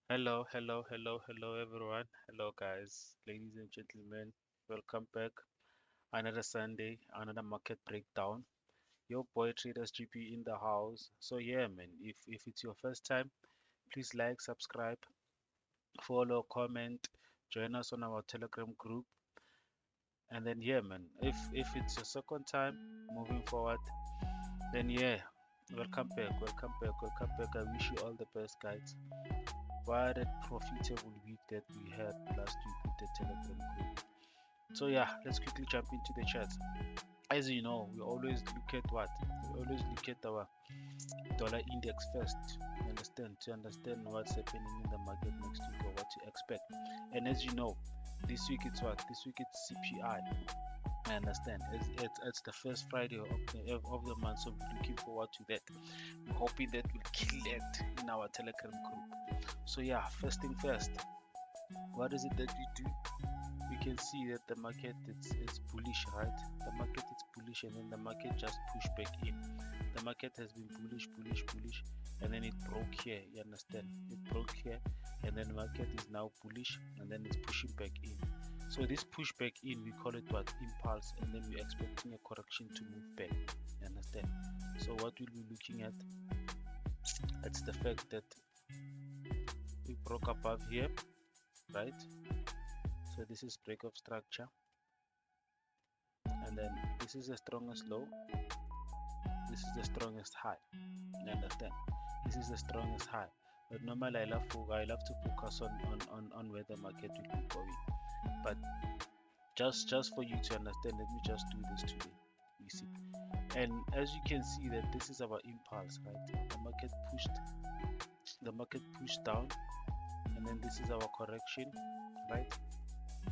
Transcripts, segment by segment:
Hello everyone. Hello guys, ladies and gentlemen. Welcome back. Another Sunday, another market breakdown. Your boy Traders GP in the house. So yeah, man. If it's your first time, please like, subscribe, follow, comment, join us on our Telegram group. And then yeah, man. If it's your second time, moving forward, then yeah, welcome back. I wish you all the best, guys. What a profitable week that we had last week with the Telegram group. So yeah, let's quickly jump into the charts. As you know, we always look at what? We always look at our dollar index first. You understand? To understand what's happening in the market next week or what to expect. And as you know, this week it's what? This week it's CPI. I understand. It's the first Friday of the month, so we're looking forward to that. We're hoping that we'll kill it in our Telegram group. So yeah, first thing first, what is it that we do? We can see that the market it's bullish, right? The market is bullish, and then the market just pushed back in. The market has been bullish, and then it broke here. You understand? It broke here, and then the market is now bullish, and then it's pushing back in. So this push back in, we call it what? Impulse, and then we're expecting a correction to move back. You understand? So what we'll be looking at, it's the fact that we broke above here, right? So this is break of structure, and then this is the strongest low, this is the strongest high. You understand? This is the strongest high. But normally I love to focus on where the market will be going. But just for you to understand, let me just do this today. You see, and as you can see that this is our impulse, right? The market pushed down, and then this is our correction, right?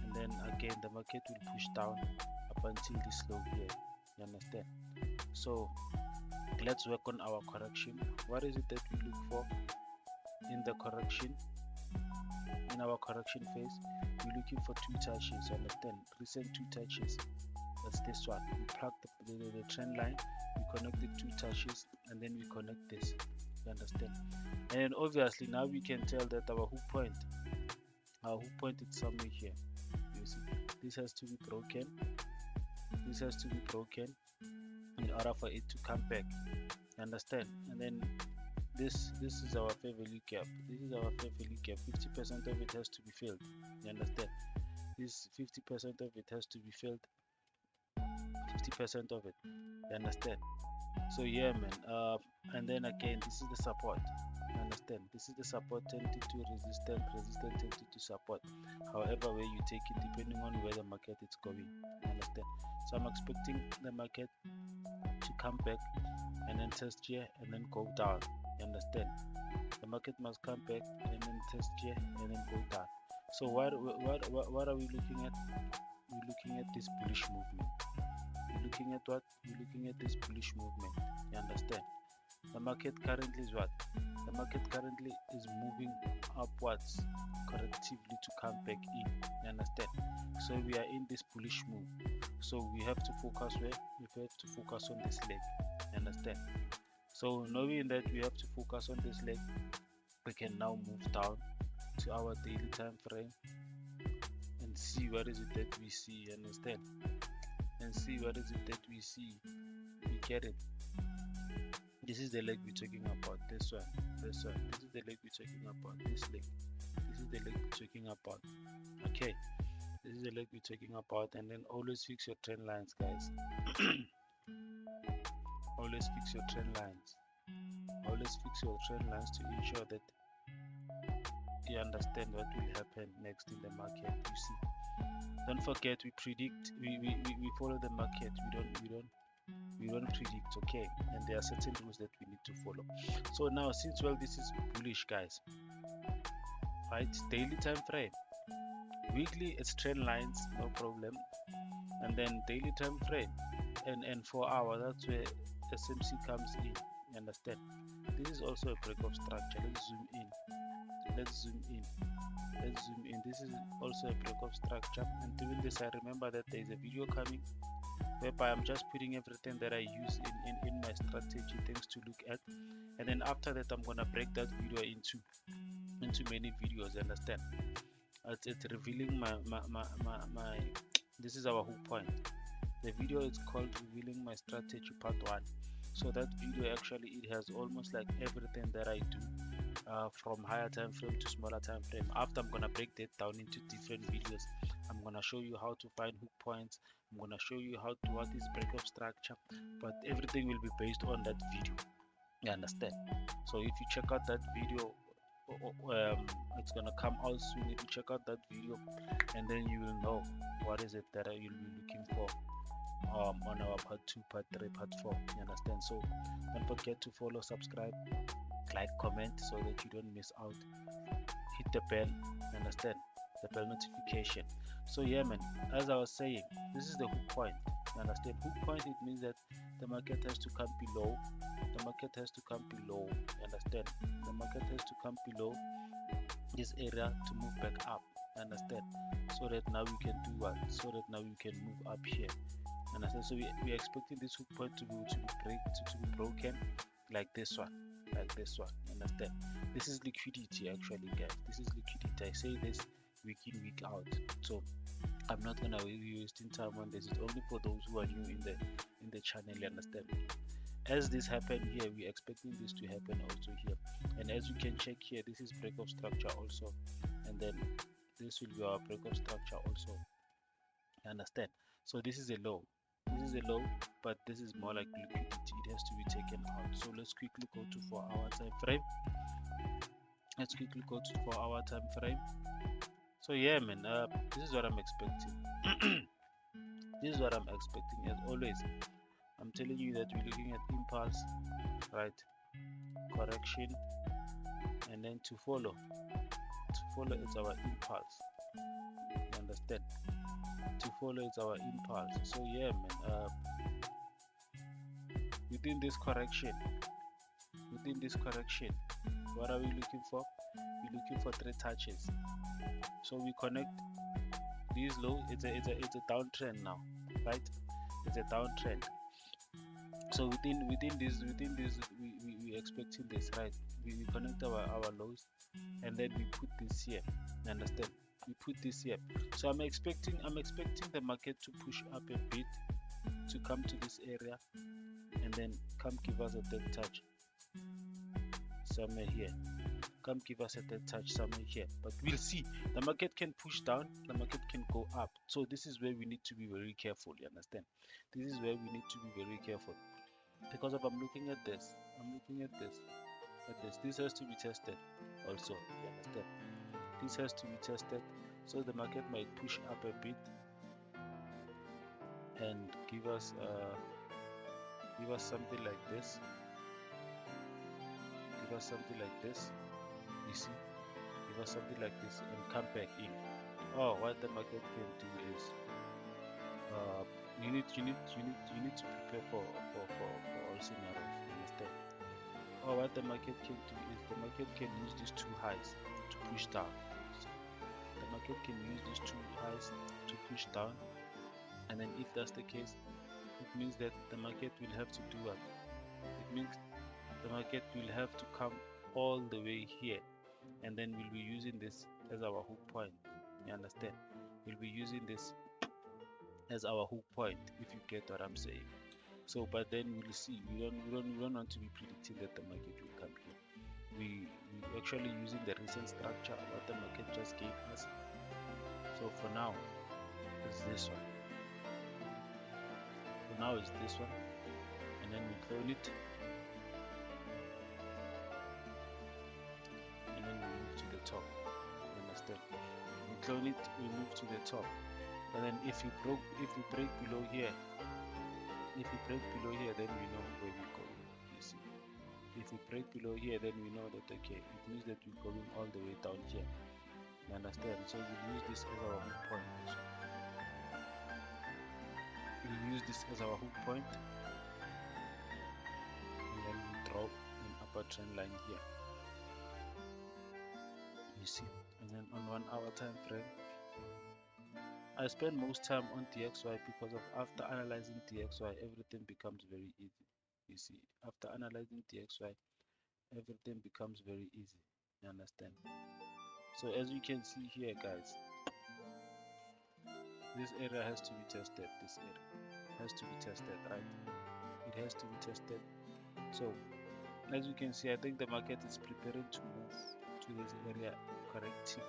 And then again the market will push down up until this low here. You understand? So let's work on our correction. What is it that we look for in the correction? In our correction phase, we're looking for two touches. You understand? Recent two touches. That's this one. We plug the trend line, we connect the two touches, and then we connect this. You understand? And then obviously now we can tell that our hook point is somewhere here. You see, this has to be broken. This has to be broken in order for it to come back. You understand? And then this is our fair value gap. This is our fair value gap. 50% of it has to be filled. You understand? This 50% of it has to be filled. 50% of it. You understand? So yeah, man. And then again, this is the support. You understand? This is the support tending to resistance tending to support. However, where you take it, depending on where the market is going. You understand? So I'm expecting the market to come back and then test here and then go down. You understand? The market must come back and then test here and then go down. So what are we looking at? We're looking at this bullish movement. You're looking at what? You're looking at this bullish movement. You understand? The market currently is what? The market currently is moving upwards correctively to come back in. You understand? So we are in this bullish move. So we have to focus where? We have to focus on this leg. You understand? So knowing that we have to focus on this leg, we can now move down to our daily time frame and see what is it that we see. You understand? And see what is it that we see. We get it. This is the leg we're talking about. This one. This is the leg we're talking about. This leg. This is the leg we're talking about. Okay. This is the leg we're talking about. And then always fix your trend lines, guys. Always fix your trend lines. Always fix your trend lines to ensure that you understand what will happen next in the market. You see. Don't forget, we predict. We follow the market. We don't predict, okay? And there are certain rules that we need to follow. So now, since this is bullish, guys, right? Daily time frame, weekly it's trend lines, no problem. And then daily time frame and 4 hours, that's where SMC comes in. You understand? This is also a break of structure. Let's zoom in. This is also a break of structure. And doing this, I remember that there is a video coming whereby I'm just putting everything that I use in my strategy, things to look at, and then after that I'm gonna break that video into many videos. Understand? It's revealing my this is our hook point. The video is called revealing my strategy part 1. So that video actually, it has almost like everything that I do, from higher time frame to smaller time frame. After, I'm gonna break that down into different videos. I'm gonna show you how to find hook points. I'm gonna show you what is break of structure, but everything will be based on that video. You understand? So if you check out that video, it's gonna come out soon. If you check out that video, and then you will know what is it that you'll be looking for on our part 2, part 3, part 4. You understand? So don't forget to follow, subscribe, like, comment, so that you don't miss out. Hit the bell. You understand? The bell notification. So yeah, man, as I was saying, this is the hook point. You understand? Hook point, it means that the market has to come below. The market has to come below. You understand? The market has to come below this area to move back up. You understand? So that now we can do what? So that now we can move up here. Understand? So we are expecting this hook point to be broken like this one, understand? This is liquidity actually, guys. This is liquidity. I say this week in, week out. So I'm not gonna be wasting time on this. It's only for those who are new in the channel. You understand? As this happened here, we're expecting this to happen also here. And as you can check here, this is break of structure also, and then this will be our break of structure also. You understand? So this is a low. This is a low, but this is more like liquidity. It has to be taken out. So let's quickly go to 4-hour time frame. Let's quickly go to 4-hour time frame. So yeah, man, this is what I'm expecting. This is what I'm expecting. As always, I'm telling you that we're looking at impulse, right? Correction, and then to follow. To follow is our impulse. You understand? To follow is our impulse. So yeah, man, within this correction, what are we looking for? We're looking for 3 touches. So we connect these low. It's a downtrend now, right? It's a downtrend. So within this we expecting this, right? We connect our lows, and then we put this here. You understand? We put this here. So I'm expecting the market to push up a bit, to come to this area, and then come give us a third touch somewhere here. Come give us a third touch somewhere here. But we'll see. The market can push down, the market can go up. So this is where we need to be very careful. You understand? This is where we need to be very careful. Because if I'm looking at this, this has to be tested also. You understand? This has to be tested. So the market might push up a bit and give us something like this. Give us something like this. You see? Give us something like this and come back in. Oh, what the market can do is you need to prepare for all scenarios. You understand? Oh, what the market can do is the market can use these 2 highs to push down. So the market can use these 2 highs to push down, and then if that's the case, it means that the market will have to do what? It means the market will have to come all the way here, and then we'll be using this as our hook point. You understand? We'll be using this as our hook point, if you get what I'm saying. So but then we'll see. We don't want to be predicting that the market will come here. We actually using the recent structure what the market just gave us. So for now it's this one. For now it's this one, and then we clone it, and then we move to the top. You understand? We clone it, we move to the top, and then if we break below here, then we know where we're going. You see, if we break below here, then we know that okay, it means that we're going all the way down here. You understand? So we'll use this as our hook point. So we'll use this as our hook point, and then we drop an upper trend line here. You see, and then on 1 hour time frame, I spend most time on DXY because of after analyzing DXY, everything becomes very easy. You see, after analyzing DXY, everything becomes very easy. You understand? So as you can see here, guys, this area has to be tested. This area has to be tested, right? It has to be tested. So as you can see, I think the market is preparing to move to this area correctively.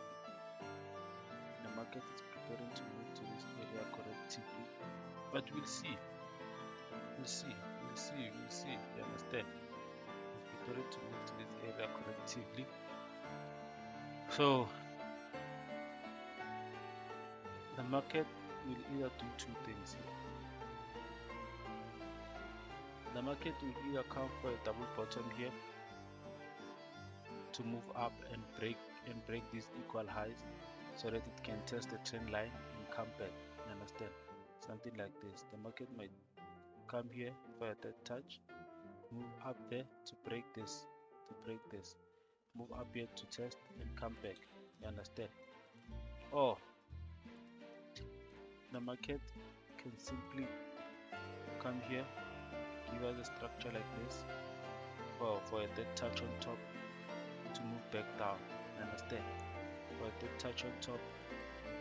The market is preparing to move to this area correctively, but we'll see. We'll see. We'll see. We'll see. You understand? It's preparing to move to this area correctively. So the market will either do two things here. The market will either come for a double bottom here to move up and break these equal highs so that it can test the trend line and come back. You understand? Something like this. The market might come here for a third touch, move up there to break this, move up here to test and come back. You understand? Or the market can simply come here, give us a structure like this, for a third touch on top to move back down. You understand? For a third touch on top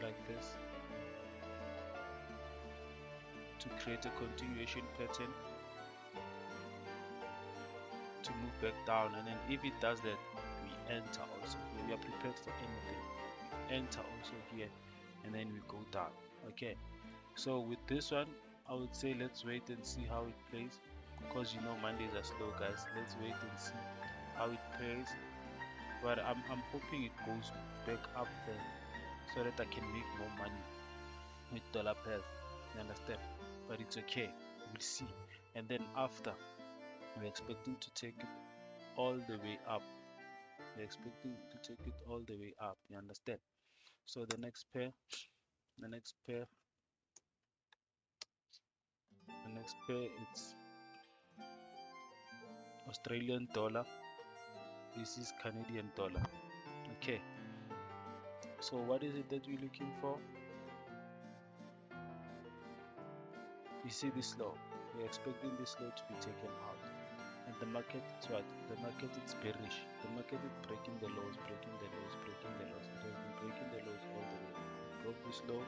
like this to create a continuation pattern to move back down, and then if it does that, we enter also. We are prepared for anything. We enter also here, and then we go down. Okay, so with this one, I would say let's wait and see how it plays, because you know Mondays are slow, guys. Let's wait and see how it plays, but I'm hoping it goes back up there so that I can make more money with dollar pairs. You understand? But it's okay, we'll see. And then after, we're expecting to take it all the way up. We're expecting to take it all the way up. You understand? So the next pair it's Australian dollar. This is Canadian dollar. Okay, so what is it that we're looking for? You see this low, we're expecting this low to be taken out, and the market is what? The market is bearish. The market is breaking the lows, breaking the lows, breaking the lows. It has been breaking the lows all the way. It broke this low,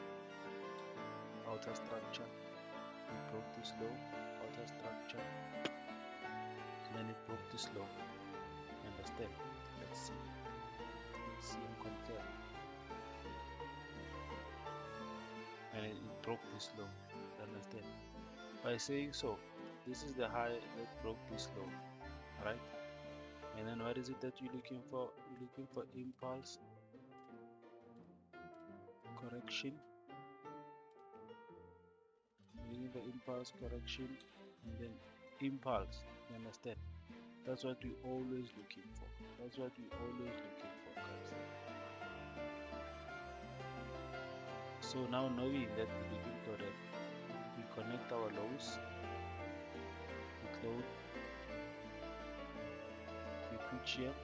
outer structure. It broke this low, outer structure, and then it broke this low. Understand? Let's see. Let's see and confirm. And it broke this low. Understand? By saying so, this is the high that broke this low, right? And then what is it that you're looking for? You're looking for impulse, correction. You're looking for impulse, correction, and then impulse. You understand? That's what we're always looking for. That's what we're always looking for, guys. So now knowing that we're looking for that, we connect our lows with low, we put here,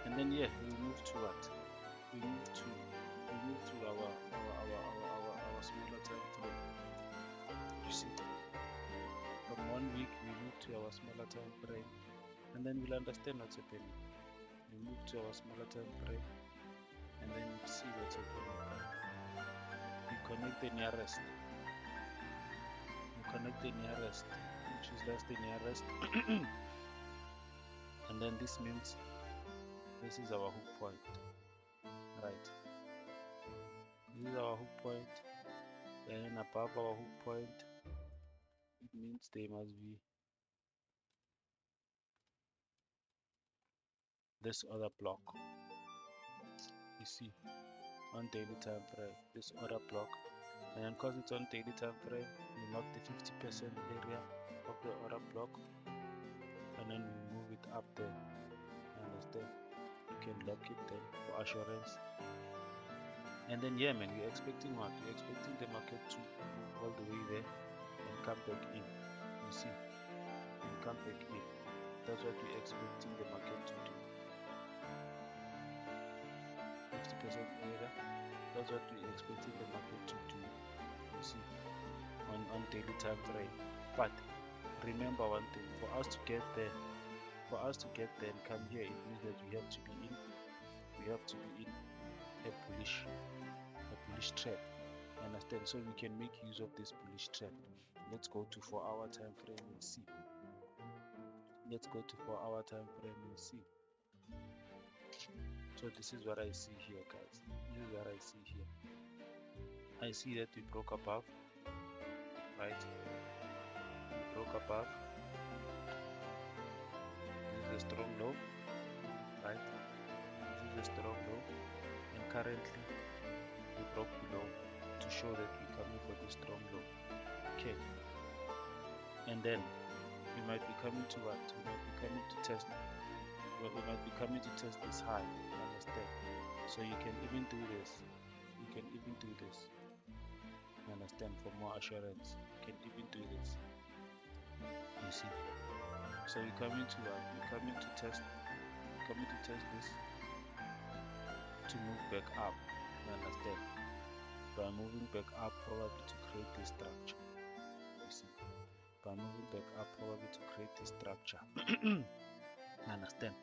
and then yeah, we move to what? We move to our smaller time frame. You see, from 1 week we move to our smaller time frame, and then we'll understand what's happening. We move to our smaller time frame, and then we see what's happening. We connect the nearest. We connect the nearest, which is that's the nearest, and then this means this is our hook point, right? This is our hook point. Then above our hook point, it means they must be this other block. You see, on daily time frame, this other block, and then because it's on daily time frame, we mark the 50% area of the other block, and then we move it up there. You understand? You can lock it then for assurance. And then yeah, man, we're expecting what? We're expecting the market to move all the way there and come back in. You see, and come back in. That's what we're expecting the market to do. 50% area. That's what we're expecting the market to do, you see, on daily time frame. But remember one thing, for us to get there and come here, it means that we have to be in a bullish trap. Understand? So we can make use of this bullish trap. Let's go to 4-hour time frame and see. Let's go to 4-hour time frame and see. So this is what I see here, guys. This is what I see here. I see that we broke above, right? We broke above. This is a strong low, right? This is a strong low, and currently we broke below to show that we're coming for this strong low. Okay, and then we might be coming to what? We might be coming to test. We might be coming to test this high. Understand? So you can even do this. You can even do this. Understand? For more assurance, you can even do this. You see? So we're coming to what? We're coming to test. We're coming to test this to move back up. You understand? By moving back up, probably to create this structure. You see? By moving back up, probably to create this structure. Understand?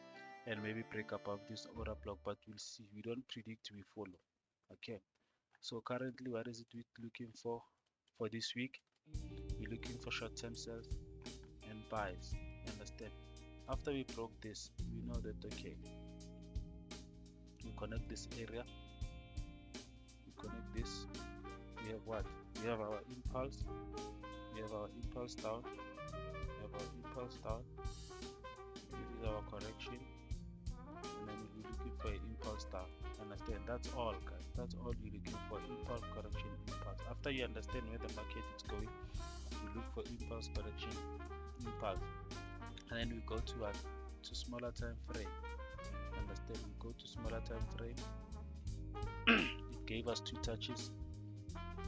And maybe break above this order block, but we'll see. We don't predict, we follow. Okay, so currently what is it we're looking for this week? We're looking for short-term sells and buys. Understand? After we broke this, we know that okay, we connect this area, we connect this, we have what? We have our impulse, we have our impulse down, we have our impulse down, this is our correction, and then we're looking for an impulse down. Understand? That's all, guys. That's all you're looking for. Impulse, correction, impulse. After you understand where the market is going, you look for impulse, correction, impulse, and then we go to what? To smaller time frame. Understand? We go to smaller time frame. It gave us 2 touches.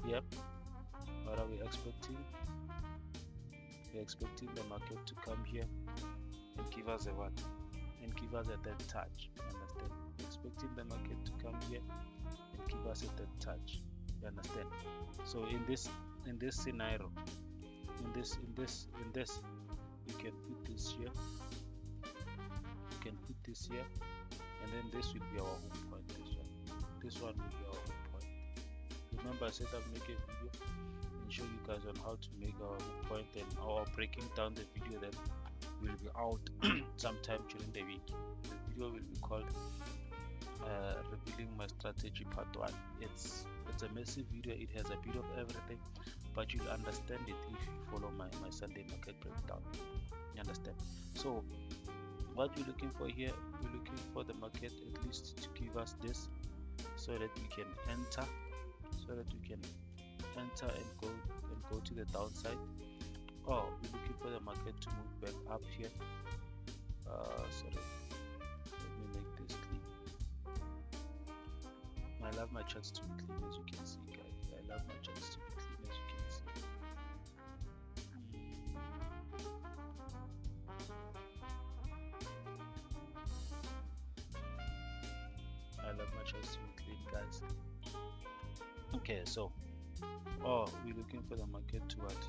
Yep. What are we expecting? We're expecting the market to come here and give us a what? And give us a third touch. Understand? Expecting the market to come here and give us a third touch. You understand? So in this scenario, in this you can put this here, you can put this here, and then this will be our home point. This one will be our home point. Remember, I said I'll make a video and show you guys on how to make our home point, and our breaking down the video that will be out sometime during the week. The video will be called revealing my strategy part 1. It's a massive video. It has a bit of everything, but you'll understand it if you follow my Sunday market breakdown. You understand? So what we're looking for here, we're looking for the market at least to give us this, so that we can enter, and go to the downside. Or we're looking for the market to move back up here. Sorry, let me make this clean. I love my charts to be clean, as you can see, guys. I love my charts to be clean, as you can see. I love my charts to be clean, guys. Okay, so we're looking for the market to what?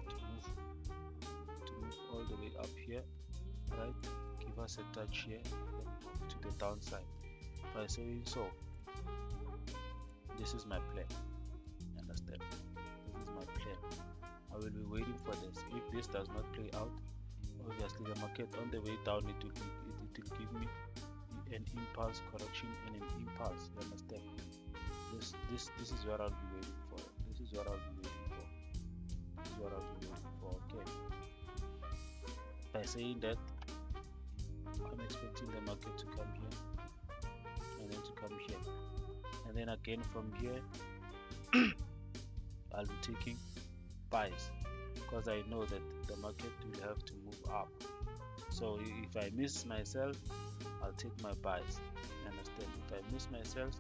To move all the way up here, right? Give us a touch here and move to the downside. By saying so, this is my plan. Understand? This is my plan. I will be waiting for this. If this does not play out, obviously the market on the way down, it will give me an impulse correction and an impulse. You understand? This is what I'll be waiting for. This is what I'll be waiting for. This is what I'll be waiting for. Okay. By saying that, I'm expecting the market to come here and then to come here, and then again from here I'll be taking buys, because I know that the market will have to move up. So if I miss myself, I'll take my buys. Understand? If I miss myself,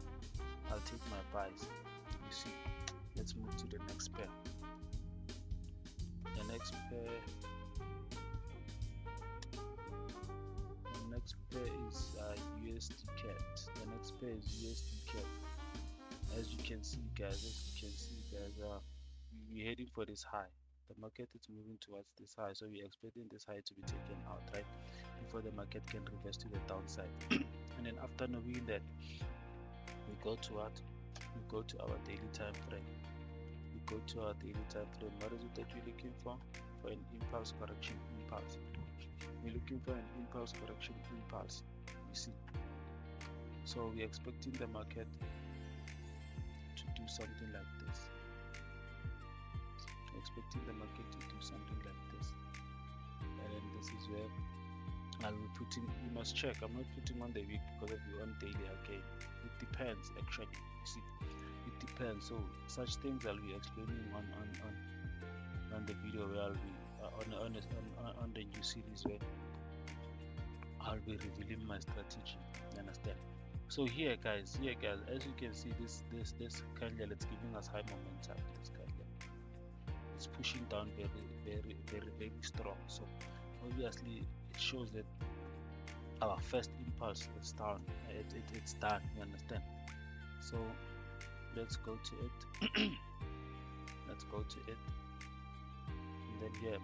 I'll take my buys. You see? Let's move to the next pair. The next pair is USD CAD. The next pair is USD CAD. as you can see guys, we're heading for this high. The market is moving towards this high, so we're expecting this high to be taken out, right, before the market can reverse to the downside. And then after knowing that, we go to what? We go to our daily time frame. We go to our daily time frame. What is it that we're looking for? For an impulse correction impulse. We're looking for an impulse correction impulse. You see. So we're expecting the market to do something like this. We're expecting the market to do something like this. And this is where I'll be putting, you must check. I'm not putting on the week because of you on daily again. It depends actually. You see, it depends. So such things I'll be explaining on the video where I'll be on the new series where I'll be revealing my strategy. You understand? So here guys, as you can see, this candle, it's giving us high momentum. This candle, it's pushing down very strong. So obviously it shows that our first impulse is down. It's done. You understand? So let's go to it. Let's go to it. And then yeah,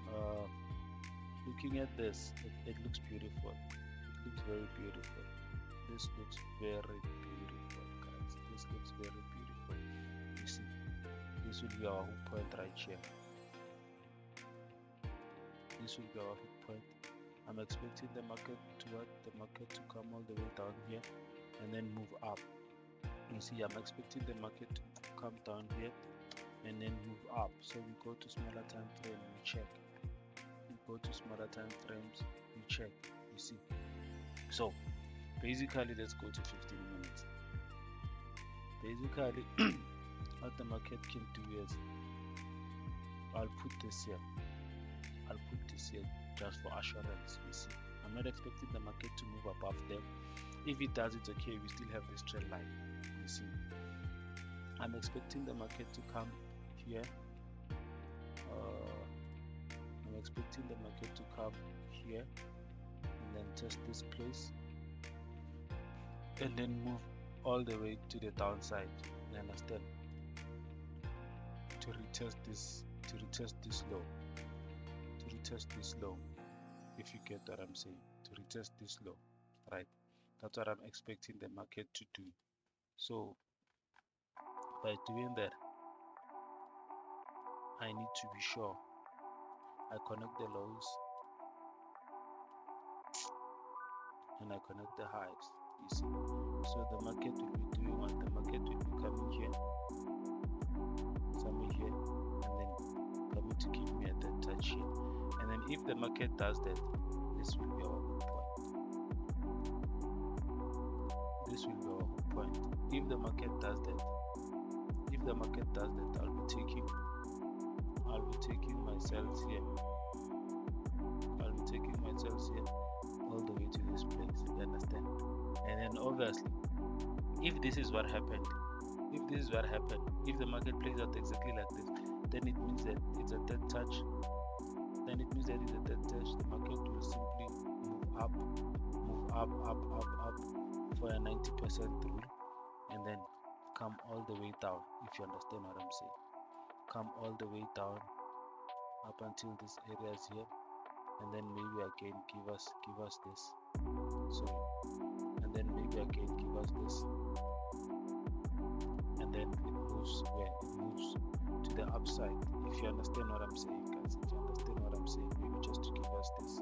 looking at this, it looks beautiful. It looks very beautiful. This looks very beautiful, guys. This looks very beautiful. You see, this will be our hook point right here. This will be our hook point. I'm expecting the market to come all the way down here and then move up. You see, I'm expecting the market to come down here and then move up. So we go to smaller time frame, we check. We go to smaller time frames, we check. You see. So basically, let's go to 15 minutes. Basically, what the market can do is, I'll put this here. I'll put this here just for assurance. You see, I'm not expecting the market to move above them. If it does, it's okay. We still have this trend line. You see, I'm expecting the market to come here. I'm expecting the market to come here and then test this place and then move all the way to the downside. You understand? To retest this low. To retest this low. If you get what I'm saying. To retest this low. Right? That's what I'm expecting the market to do. So by doing that, I need to be sure I connect the lows and I connect the highs. You see, so the market will be doing what? The market will be coming here, coming here, and then coming to give me at that touch here. And then if the market does that, this will be our hook point. This will be our hook point. If the market does that, I'll be taking my cells here. I'll be taking my cells here all the way to this place. You understand? And then obviously, if this is what happened, if the market plays out exactly like this, then it means that it's a dead touch. The market will simply move up for a 90% rule, and then come all the way down. If you understand what I'm saying, come all the way down up until this area is here, and then maybe again give us this. Sorry, and then maybe again give us this, and then it moves where it moves to the upside. If you understand what I'm saying, guys, if you understand what I'm saying, maybe just to give us this,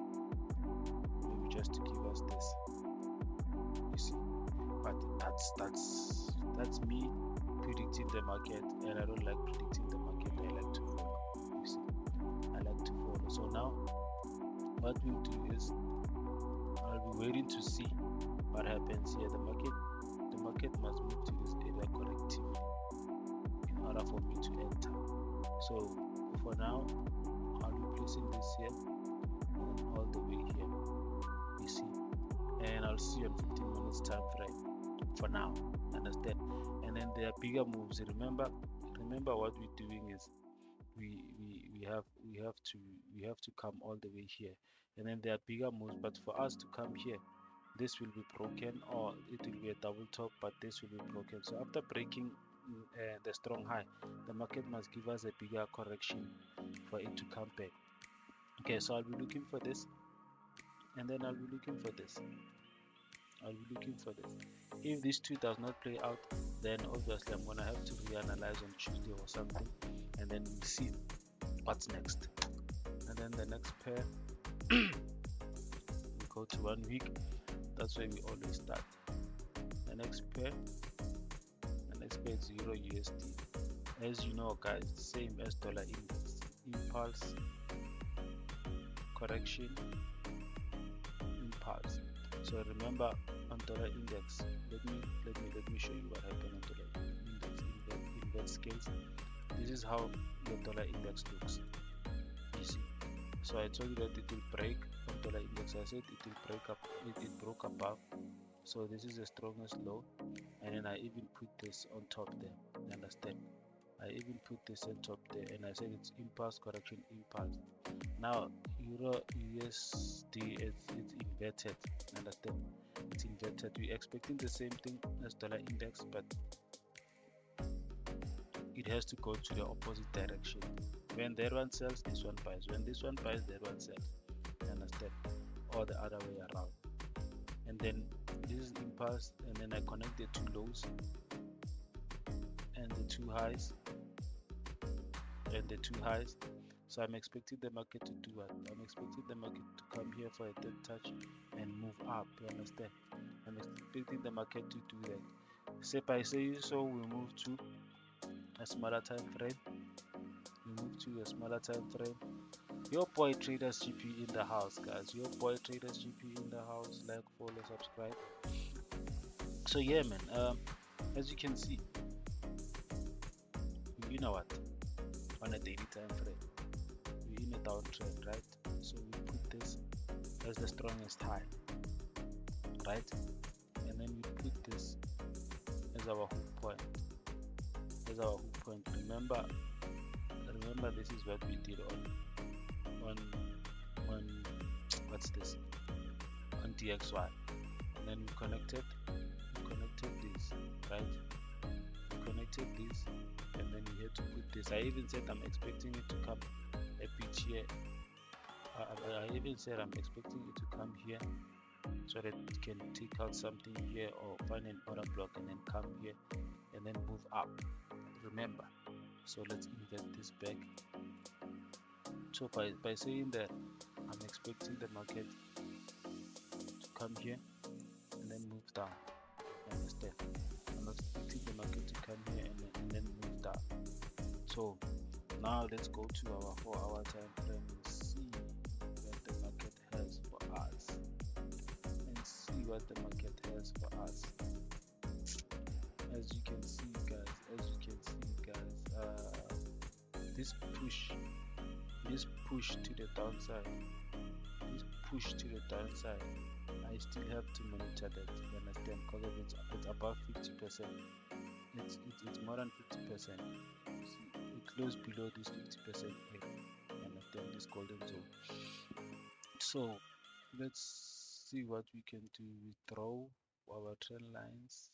you see. But that's me predicting the market, and I don't like predicting the market. I like to follow. You see, I like to follow. So now what we'll do is I'll be waiting to see what happens here. The market must move to this area collectively in order for me to enter. So for now, I'll be placing this here and all the way here. You see, and I'll see you on 15 minutes time frame. For now, understand? And then there are bigger moves. Remember what we're doing is we have to come all the way here, and then there are bigger moves. But for us to come here, this will be broken, or it will be a double top, but this will be broken. So after breaking the strong high, the market must give us a bigger correction for it to come back. Okay, so I'll be looking for this, and then I'll be looking for this. I'll be looking for this. If this two does not play out, then obviously I'm gonna have to reanalyze on Tuesday or something, and then we see what's next. And then the next pair, we go to 1 week. That's where we always start. The next pair is Euro USD. As you know, guys, same as dollar index. Impulse, correction, impulse. So remember, on dollar index, let me show you what happened on dollar index in that scales. This is how your dollar index looks. You see. So I told you that it will break on dollar index. I said it will break up. It broke above. So this is the strongest low, and then I even put this on top there. You understand? I even put this on top there, and I said it's impulse, correction, impulse. Now Euro USD, it's inverted. Understand? It's inverted. We're expecting the same thing as dollar index, but it has to go to the opposite direction. When that one sells, this one buys. When this one buys, that one sells. You understand? Or the other way around. And then this is impulse, and then I connect the two lows and the two highs and the two highs. So I'm expecting the market to do what? I'm expecting the market to come here for a third touch and move up. You understand? I'm expecting the market to do that. Say by saying so, we move to a smaller time frame. We move to a smaller time frame. Your boy Traders GP in the house, guys. Your boy Traders GP in the house. Like, follow, subscribe. So yeah, man. As you can see, you know what? On a daily time frame, we're in a downtrend, right? So we put this as the strongest high, right? And then we put this as our hook point. As our hook point. Remember, this is what we did on what's this? On DXY. And then we connected this, right? We connected this, and then we had to put this. I even said I'm expecting it to come a bit here. I even said I'm expecting it to come here so that it can take out something here or find an order block and then come here and then move up. Remember. So let's invert this back. So by saying that I'm expecting the market to come here and then move down. Understand? I'm expecting the market to come here and then move down. So now let's go to our 4-hour time frame and see what the market has for us. As you can see, guys, this push to the downside, I still have to monitor that. You understand? Because it's above 50%. It's more than 50%. It closed below this 50% area. You understand? This golden zone. So let's see what we can do. We draw our trend lines.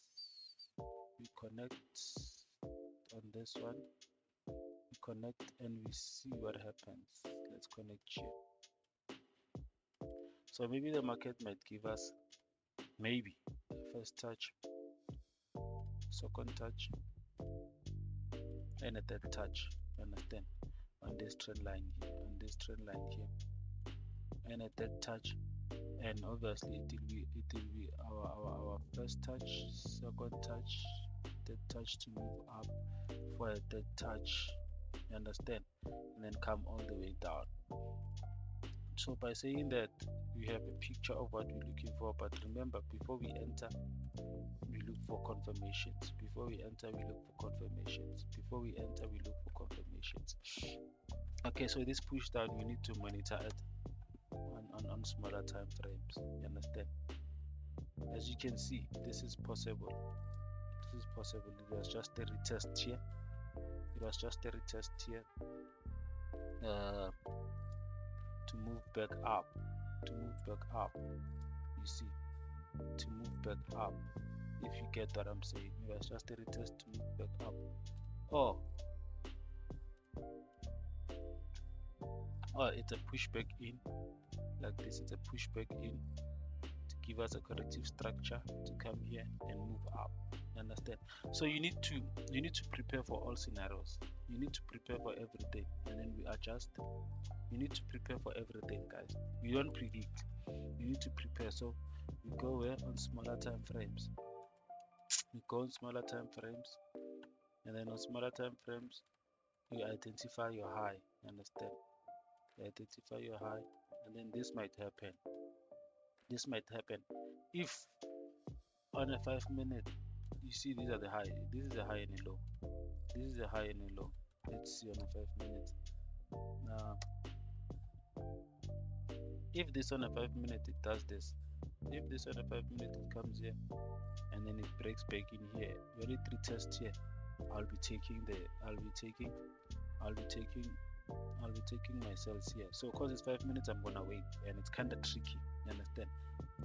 We connect on this one. We connect and we see what happens. Let's connect here. So maybe the market might give us maybe first touch, second touch, and a third touch. Understand? On this trend line here, and a third touch, and obviously it will be our first touch, second touch, third touch to move up for a third touch. You understand? And then come all the way down. So by saying that, we have a picture of what we're looking for, but remember, before we enter, we look for confirmations. Okay, so this push down, we need to monitor it on smaller time frames. You understand? As you can see, this is possible. It was just a retest here. To move back up. You see, to move back up. if you get what I'm saying. It was just a retest to move back up. Oh, it's a pushback in, like this. It's a pushback in to give us a corrective structure to come here and move up. You understand? So you need to prepare for all scenarios. You need to prepare for everything, and then we adjust. You need to prepare for everything, guys. We don't predict. You need to prepare. So we go where on smaller time frames. We go on smaller time frames, and then on smaller time frames, you identify your high. You understand? You identify your high, and then this might happen. This might happen if on a 5 minute you see these are the high. This is a high and a low. This is a high and a low. Let's see on a 5 minute. Now, if this on a 5 minute it does this, if this on a 5 minute it comes here and then it breaks back in here, when it retests here, I'll be taking my cells here. So because it's 5 minutes, I'm gonna wait, and it's kind of tricky. You understand?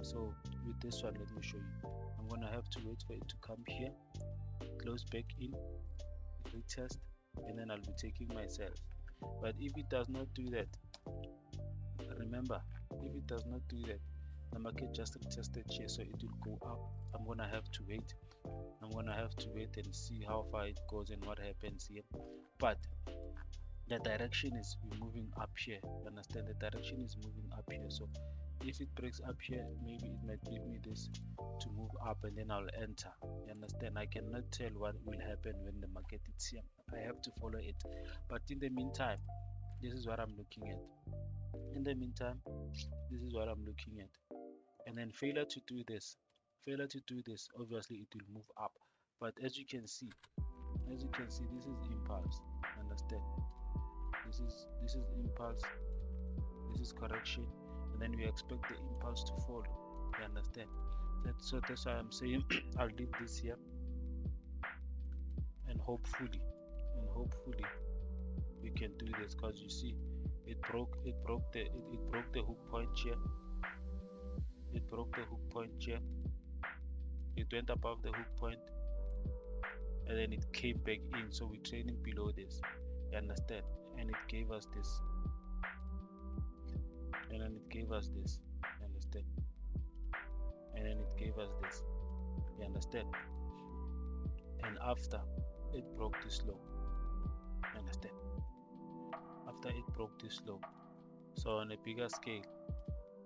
So with this one, let me show you. I'm gonna have to wait for it to come here, close back in, retest, and then I'll be taking my cells. But if it does not do that, remember, if it does not do that, the market just retested here, so it will go up. I'm gonna have to wait. I'm gonna have to wait and see how far it goes and what happens here. But the direction is moving up here. You understand? The direction is moving up here. So if it breaks up here, maybe it might give me this to move up, and then I'll enter. You understand? I cannot tell what will happen when the market is here. I have to follow it. But in the meantime, this is what I'm looking at. In the meantime, this is what I'm looking at. And then failure to do this, obviously it will move up. But as you can see, this is impulse. Understand? This is impulse, this is correction, and then we expect the impulse to fall. You understand? So that's why I'm saying I'll leave this here, and hopefully we can do this, because you see it broke the hook point here. It broke the hook point here. It went above the hook point, and then it came back in. So we're trading below this. You understand? And it gave us this. And then it gave us this. You understand? And then it gave us this. You understand? And after it broke this low. You understand? After it broke this low. So on a bigger scale,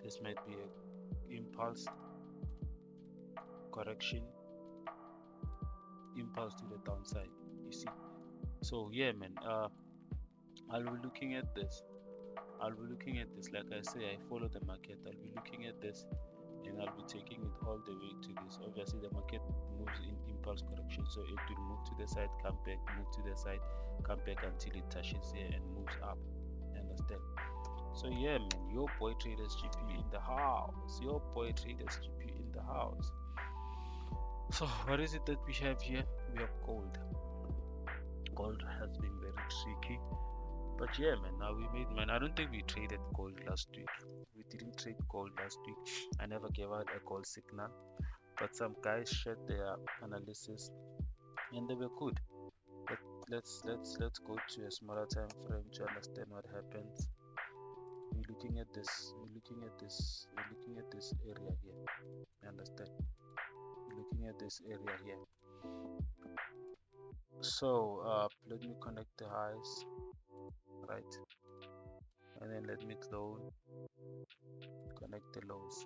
this might be a impulse, correction, impulse to the downside. You see? So yeah, man. I'll be looking at this. Like I say, I follow the market. I'll be looking at this, and I'll be taking it all the way to this. Obviously the market moves in impulse correction, so it will move to the side, come back, move to the side, come back until it touches here and moves up. You understand? So yeah, man, your boy Traders GP in the house. So what is it that we have here? We have gold. Gold has been very tricky. But yeah, man, now we made, man. I don't think we traded gold last week. We didn't trade gold last week. I never gave out a gold signal, but some guys shared their analysis, and they were good. But let's go to a smaller time frame to understand what happens. We're looking at this. We're looking at this area here. You understand? We're looking at this area here. So let me connect the highs, right? And then let me connect the lows.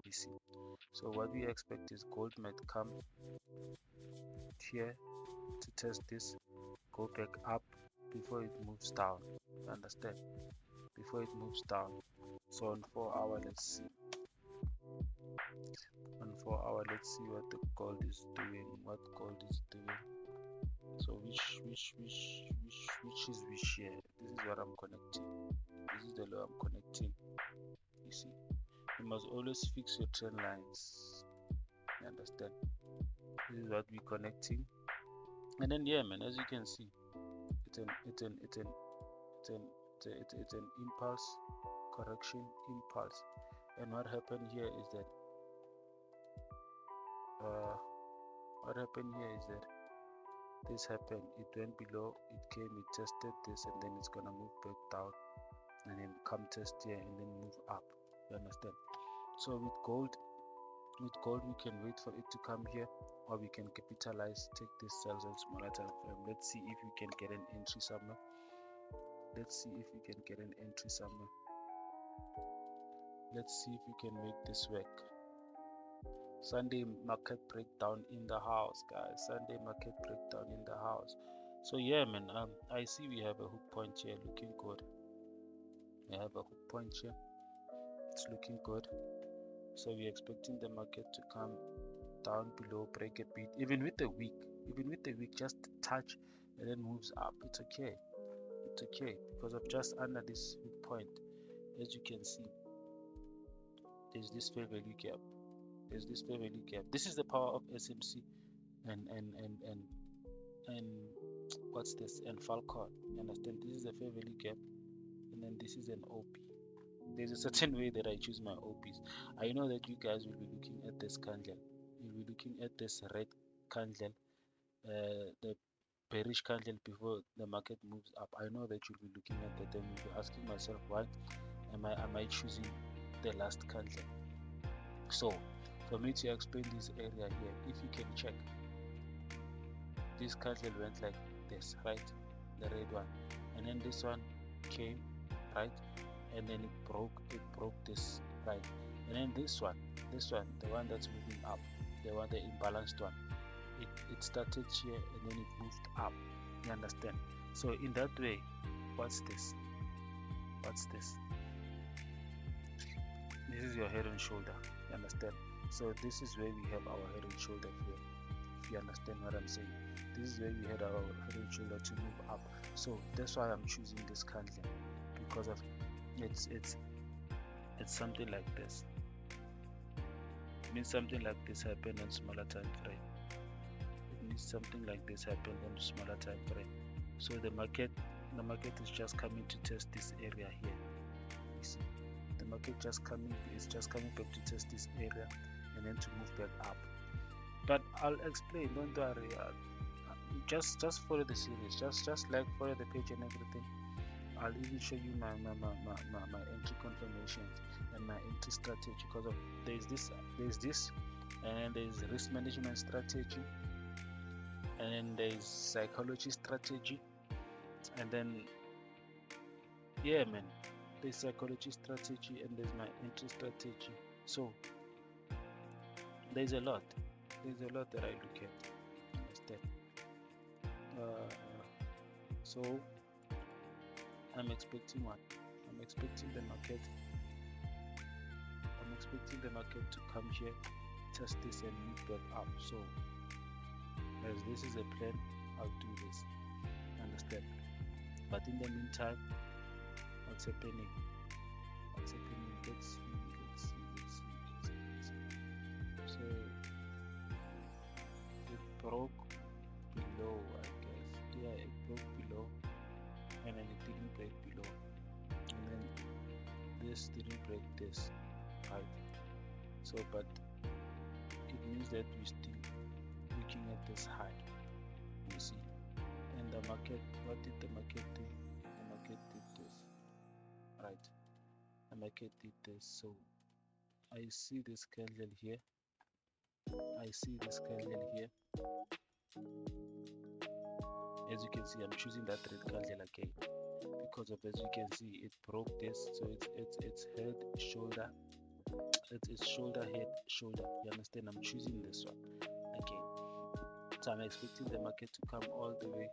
You see? So what we expect is gold might come here to test this, go back up before it moves down. You understand? Before it moves down. So on 4 hour, let's see. On 4 hour, let's see what the gold is doing. So which is which here? This is what I'm connecting. This is the low I'm connecting. You see? You must always fix your trend lines. You understand? This is what we're connecting. And then yeah, man, as you can see, it's an impulse, correction, impulse. And what happened here is that what happened here is that this happened, it went below, it came, it tested this, and then it's gonna move back down and then come test here and then move up. You understand? So with gold we can wait for it to come here, or we can capitalize, take these cells and smaller time frame. Let's see if we can get an entry somewhere. Let's see if we can get an entry somewhere. Let's see if we can make this work. Sunday market breakdown in the house, guys. Sunday market breakdown in the house. So yeah, man, I see we have a hook point here looking good. We have a hook point here, it's looking good. So we're expecting the market to come down below, break a bit, even with the week, just touch and then moves up. It's okay, it's okay, because of just under this hook point. As you can see, there's this fair value gap, this is the power of SMC and what's this, and falcon. You understand? This is a fair value gap, and then this is an OP. There's a certain way that I choose my OPs. I know that you guys will be looking at this candle, you'll be looking at this red candle, the bearish candle before the market moves up. I know that you'll be looking at that and you'll be asking myself, why am I choosing the last candle? So for me to explain this area here, if you can check, this candle went like this, right? The red one, and then this one came, right? And then it broke this, right? And then this one, the one that's moving up, the imbalanced one, it started here and then it moved up. You understand? So in that way, what's this? This is your head and shoulder. You understand? So this is where we have our head and shoulder here. If you understand what I'm saying, this is where we had our head and shoulder to move up. So that's why I'm choosing this candle, because of it's something like this. It means something like this happened on smaller time frame. It means something like this happened on smaller time frame. So the market is just coming to test this area here. You see, the market is just coming back to test this area and then to move back up. But I'll explain, don't worry. Just follow the series, just like follow the page and everything. I'll even show you my entry confirmations and my entry strategy, because of there's this, and there's risk management strategy, and then there's psychology strategy, and then yeah, man, there's psychology strategy and there's my entry strategy. So there's a lot that I look at. Understand? So I'm expecting what? I'm expecting the market to come here, test this and move back up. So as this is a plan, I'll do this. Understand? But in the meantime, what's happening? Let's see. So it broke below, I guess. Yeah, it broke below, and then it didn't break below, and then this didn't break this, right? So but it means that we're still looking at this high, you see. And the market, what did the market do? The market did this, right? The market did this. So I see this candle here, as you can see. I'm choosing that red candle again because of, as you can see, it broke this. So it's head, shoulder, it's shoulder, head, shoulder. You understand? I'm choosing this one again. So I'm expecting the market to come all the way.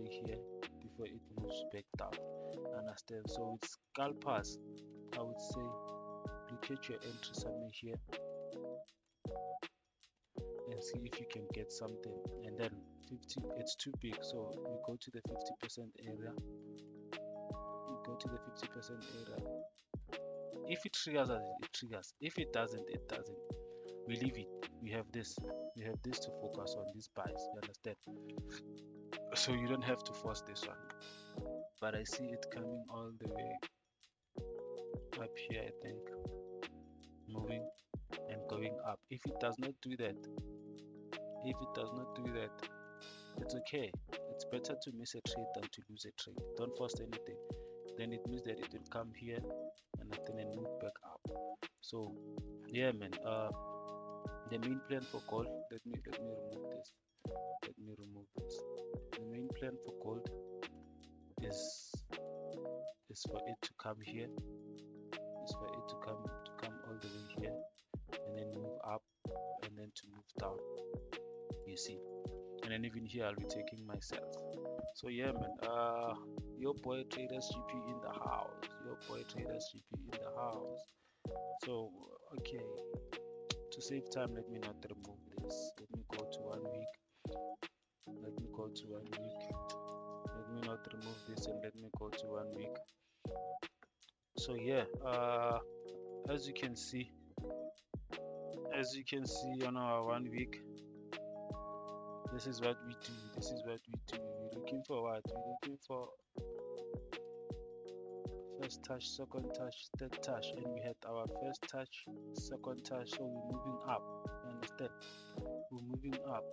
Here before it moves back down. Understand? So with scalpers, I would say look at your entry somewhere here and see if you can get something. And then 50, it's too big, so we go to the 50% area. If it triggers us, it triggers. If it doesn't, it doesn't. We leave it. We have this to focus on, these buys. You understand? So you don't have to force this one. But I see it coming all the way up here, I think, moving and going going up. If it does not do that, it's okay. It's better to miss a trade than to lose a trade. Don't force anything. Then it means that it will come here and then move back up. So yeah, man. The main plan for gold. Let me remove this. The main plan for gold is for it to come here. Is for it to come all the way here and then move up and then to move down. You see. And then even here I'll be taking myself. So yeah, man. Your boy Traders GP in the house. So okay, to save time, let me not remove this. Let me go to 1 week. Let me not remove this and let me go to 1 week. So yeah, as you can see on our 1 week, this is what we do. We're looking for what? We're looking for first touch, second touch, third touch, and we had our first touch, second touch. So we're moving up. You understand? We're moving up.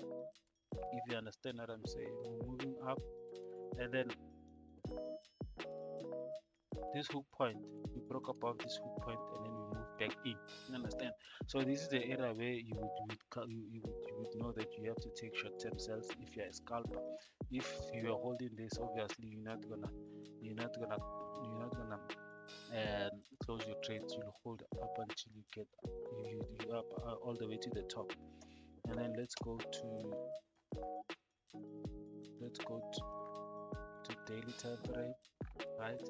If you understand what I'm saying, we're moving up, and then this hook point, we broke above this hook point, and then we move back in. You understand? So this is the area where you would know that you have to take short-term sales if you're a scalper. If you are holding this, obviously you're not gonna close your trades. You'll hold up until you get you up all the way to the top. And then let's go to daily time frame, right?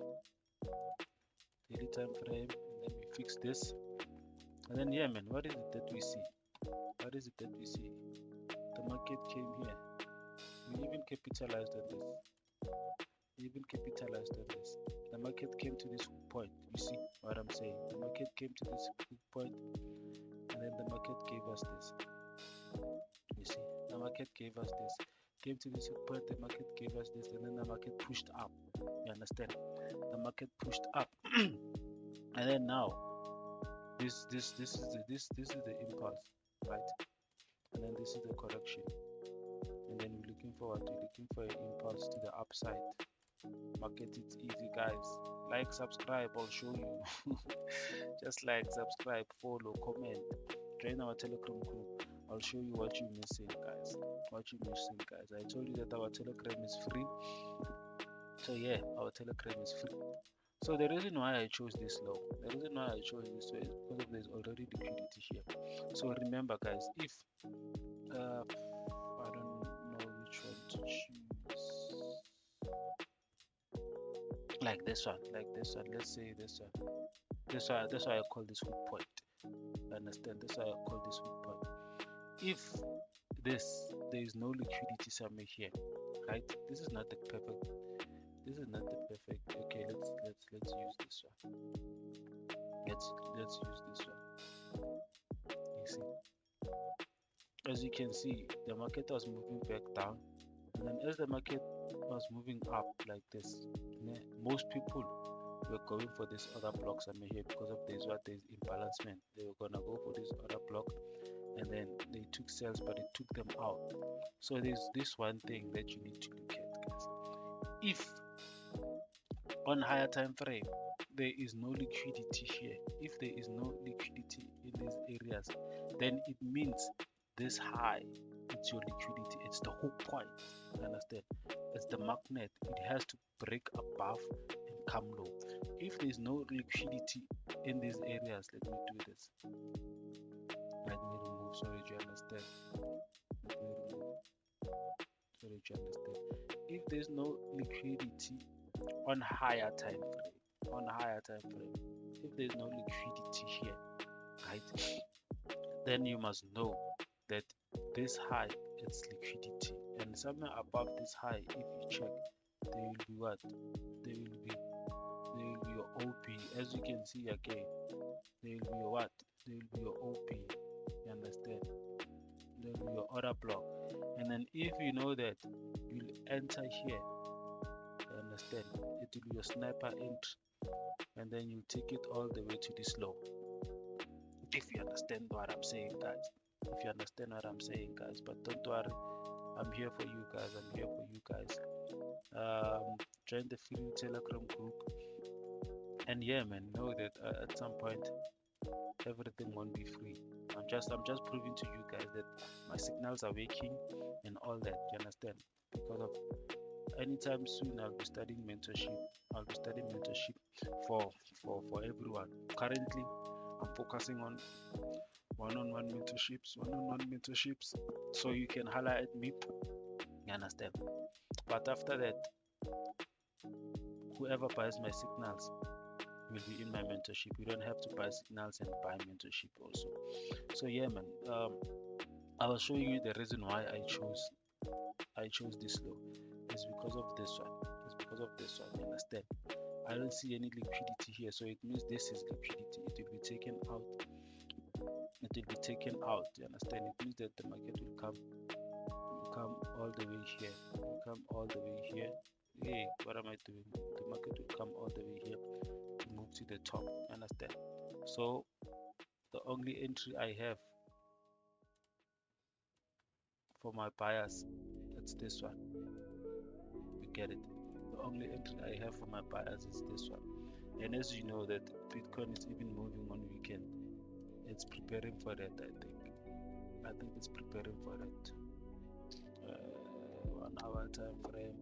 Daily time frame, and then we fix this. And then yeah, man, what is it that we see? The market came here. We even capitalized on this. The market came to this hook point. You see what I'm saying? The market came to this hook point, and then the market gave us this. You see, the market gave us this. Came to this hook point, the market gave us this, and then the market pushed up. You understand? The market pushed up, and then now this is the impulse, right? And then this is the correction. And then we're looking for an impulse to the upside. Market, it's easy, guys. Like, subscribe, I'll show you. Just like, subscribe, follow, comment, join our Telegram group. I'll show you what you're missing, guys. I told you that our Telegram is free. So yeah, our Telegram is free. So the reason why I chose this low, way is because of there's already liquidity here. So remember, guys, if I don't know which one to choose, like this one, let's say this one. That's why I call this hook point. Understand? That's why I call this hook point. If there is no liquidity somewhere here, right? This is not the perfect. Okay, let's use this one. Let's use this one. You see, as you can see, the market was moving back down, and then as the market was moving up like this, most people were going for this other block somewhere here because of this imbalancement. They were gonna go for this other block, and then they took sales, but it took them out. So there's this one thing that you need to look at, guys. If on higher time frame there is no liquidity here, if there is no liquidity in these areas, then it means this high, it's your liquidity, it's the hook point. Understand? It's the magnet. It has to break above and come low. If there is no liquidity in these areas, let me do this. Let me remove. Sorry, do you understand? Let me remove. Sorry, do you understand? If there's no liquidity on higher time frame, if there's no liquidity here, right, then you must know that this high, it's liquidity, and somewhere above this high, if you check, there will be what? There will be your OP. As you can see again, there will be your what? There will be your OP. You understand? There will be your order block, and then if you know that you'll enter here, you understand? It will be your sniper entry, and then you take it all the way to this low. If you understand what I'm saying, guys. If you understand what I'm saying, guys. But don't worry, I'm here for you guys. I'm here for you guys. Join the free Telegram group. And yeah, man, know that at some point everything won't be free. I'm just proving to you guys that my signals are working and all that. You understand? Because of anytime soon I'll be studying mentorship. I'll be studying mentorship for everyone. Currently, I'm focusing on one-on-one mentorships. So you can holler at me. You understand? But after that, whoever buys my signals will be in my mentorship. You don't have to buy signals and buy mentorship also. So yeah, man. I was showing you the reason why I chose this law. It's because of this one. It's because of this one. You understand? I don't see any liquidity here, so it means this is liquidity. It will be taken out. It will be taken out. You understand? It means that the market will come all the way here. Will come all the way here. Hey, what am I doing? The market will come all the way here to move to the top. You understand? So the only entry I have for my buyers, it's this one. You get it? The only entry I have for my buyers is this one. And as you know that Bitcoin is even moving on weekend, it's preparing for that. I think it's preparing for that. 1 hour time frame.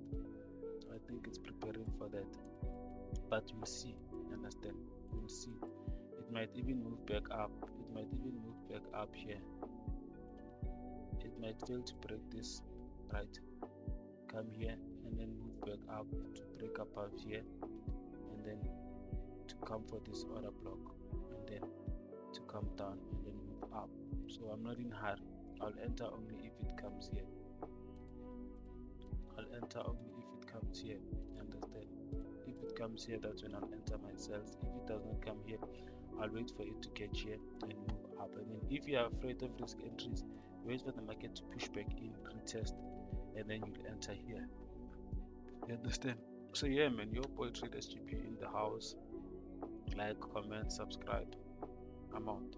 I think it's preparing for that. But we'll see. Understand? We'll see. It might even move back up. It might even move back up here. It might fail to break this, right? Come here and then move back up to break above here, and then to come for this other block, and then to come down and then move up. So I'm not in a hurry. I'll enter only if it comes here. I'll enter only if it comes here. Understand? If it comes here, that's when I'll enter my cells. If it does not come here, I'll wait for it to catch here and move up. And then if you are afraid of risk entries, wait for the market to push back in, retest, and then you'll enter here. You understand? So yeah, man, your boy Traders GP in the house. Like, comment, subscribe. I'm out.